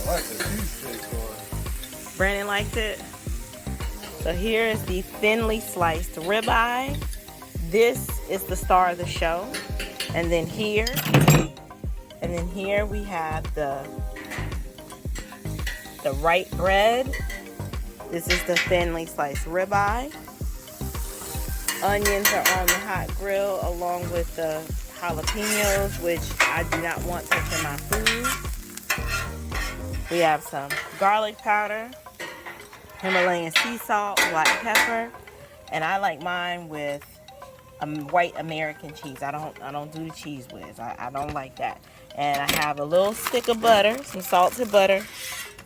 like the cheesesteak part. Brandon likes it. So here is the thinly sliced ribeye. This is the star of the show. And then here we have the right bread. This is the thinly sliced ribeye. Onions are on the hot grill along with the jalapenos, which I do not want touching my food. We have some garlic powder, Himalayan sea salt, black pepper, and I like mine with white American cheese. I don't do the cheese whiz. I don't like that. And I have a little stick of butter, some salted butter,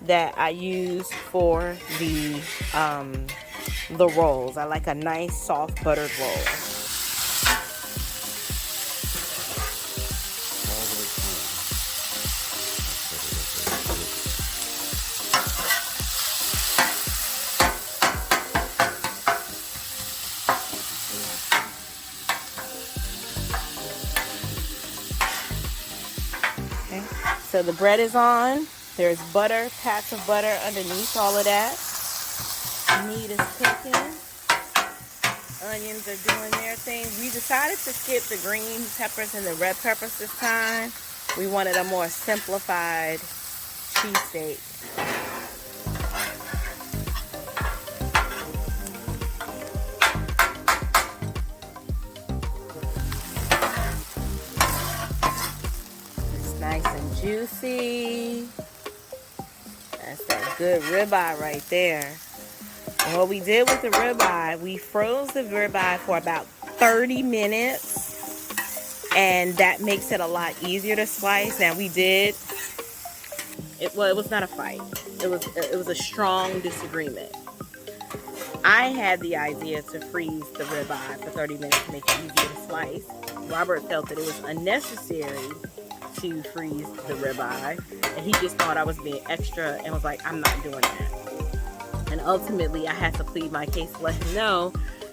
that I use for the rolls. I like a nice soft buttered roll. Okay. So the bread is on. There's butter, pats of butter underneath all of that. Meat is cooking. Onions are doing their thing. We decided to skip the green peppers and the red peppers this time. We wanted a more simplified cheesesteak. It's nice and juicy. That's that good ribeye right there. And what we did with the ribeye, we froze the ribeye for about 30 minutes, and that makes it a lot easier to slice. Now we did, it was not a fight. It was a strong disagreement. I had the idea to freeze the ribeye for 30 minutes to make it easier to slice. Robert felt that it was unnecessary to freeze the ribeye, and he just thought I was being extra and was like, I'm not doing that. And ultimately, I had to plead my case to let him know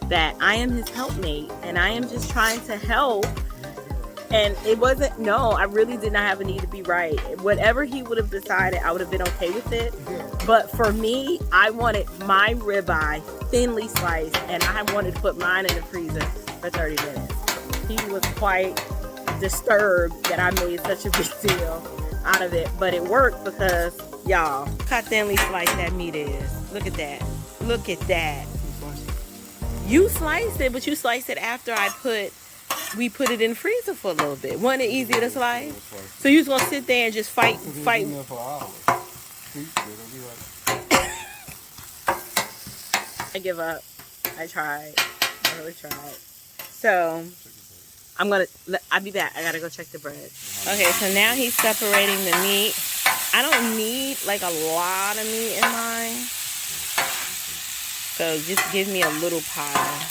that I am his helpmate and I am just trying to help. And it wasn't, no, I really did not have a need to be right. Whatever he would have decided, I would have been okay with it. But for me, I wanted my ribeye thinly sliced, and I wanted to put mine in the freezer for 30 minutes. He was quite disturbed that I made such a big deal out of it. But it worked because, y'all, look how thinly sliced that meat is. Look at that. Look at that. You sliced it, but you sliced it after we put it in the freezer for a little bit. Wasn't it easier to slice? So you was gonna sit there and just fight. I give up. I tried. I really tried. So I'll be back. I gotta go check the bread. Okay, so now he's separating the meat. I don't need like a lot of meat in mine. So just give me a little pile.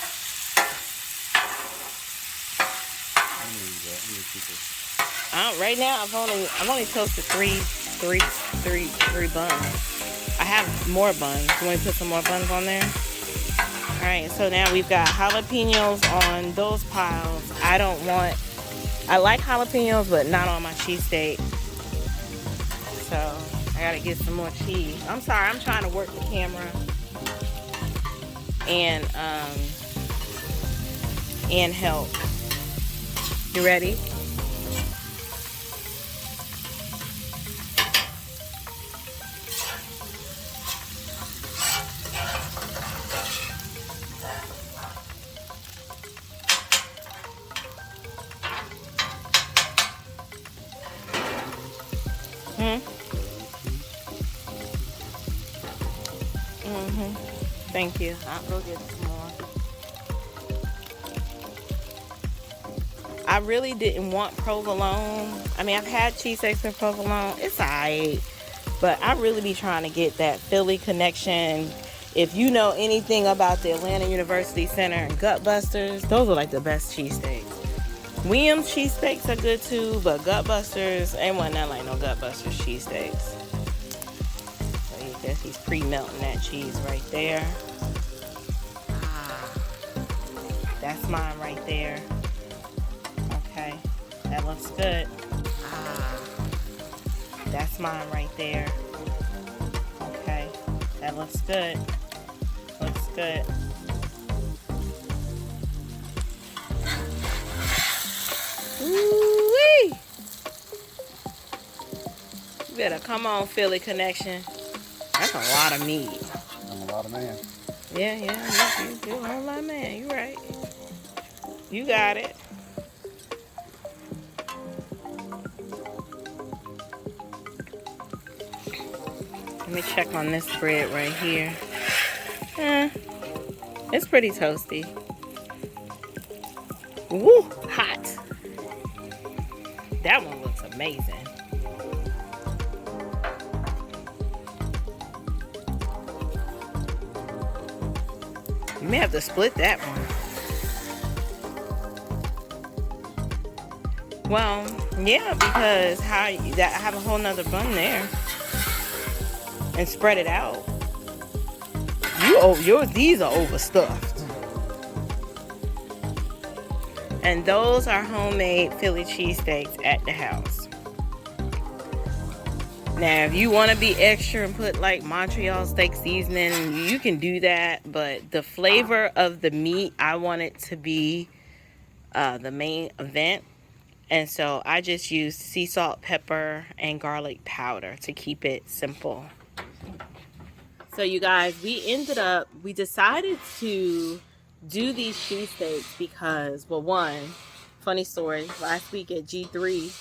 Right now I've only toasted three buns. I have more buns. You want to put some more buns on there? Alright, so now we've got jalapenos on those piles. I like jalapenos, but not on my cheesesteak. So I gotta get some more cheese. I'm sorry, I'm trying to work the camera and help. You ready? Thank you. I'll go get some more. I really didn't want provolone. I mean, I've had cheesesteaks with provolone. It's alright. But I really be trying to get that Philly connection. If you know anything about the Atlanta University Center and Gutbusters, those are like the best cheesesteaks. Williams cheesesteaks are good too, but Gutbusters, ain't one nothing like no Gutbusters cheesesteaks. So I guess he's pre-melting that cheese right there. That's mine right there. Okay, that looks good. That's mine right there. That looks good. Looks good. Ooh-wee! You better come on, Philly connection. That's a lot of meat. I'm a lot of man. Yeah, you a whole lot of man. You right. You got it. Let me check on this bread right here. It's pretty toasty. Woo, hot. That one looks amazing. You may have to split that one. Well, yeah, because I have a whole nother bun there. And spread it out. These are overstuffed. And those are homemade Philly cheesesteaks at the house. Now, if you want to be extra and put like Montreal steak seasoning, you can do that. But the flavor of the meat, I want it to be the main event. And so I just used sea salt, pepper, and garlic powder to keep it simple. So you guys, we decided to do these cheesesteaks because, well, one, funny story, last week at G3,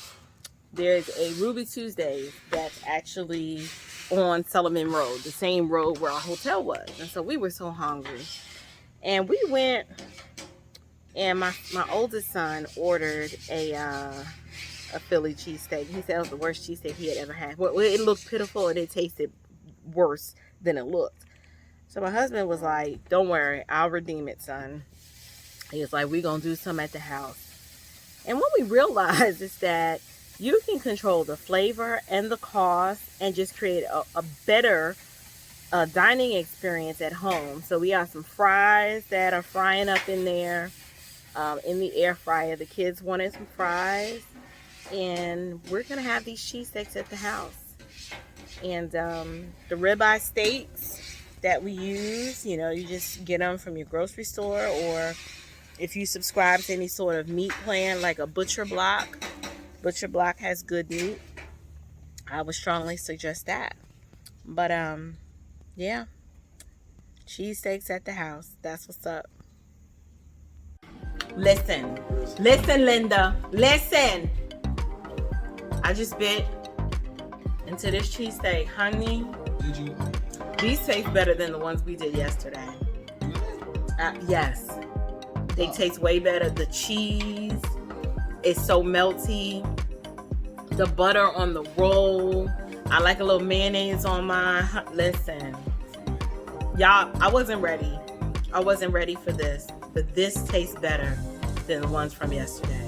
there's a Ruby Tuesday that's actually on Solomon Road, the same road where our hotel was. And so we were so hungry. And we went, and my oldest son ordered a Philly cheesesteak. He said it was the worst cheesesteak he had ever had. Well, it looked pitiful and it tasted worse than it looked. So my husband was like, don't worry, I'll redeem it, son. He was like, we're going to do some at the house. And what we realized is that you can control the flavor and the cost and just create a better dining experience at home. So we have some fries that are frying up in there in the air fryer. The kids wanted some fries. And we're going to have these cheesesteaks at the house. And the ribeye steaks that we use, you know, you just get them from your grocery store, or if you subscribe to any sort of meat plan like a Butcher Block. Butcher Block has good meat. I would strongly suggest that. But yeah, cheesesteaks at the house. That's what's up. Listen, Linda, listen. I just bit into this cheesesteak, honey. Did you? These taste better than the ones we did yesterday. Yes, they taste way better. The cheese is so melty. The butter on the roll. I like a little mayonnaise on mine. Listen, y'all, I wasn't ready. I wasn't ready for this, but this tastes better than the ones from yesterday.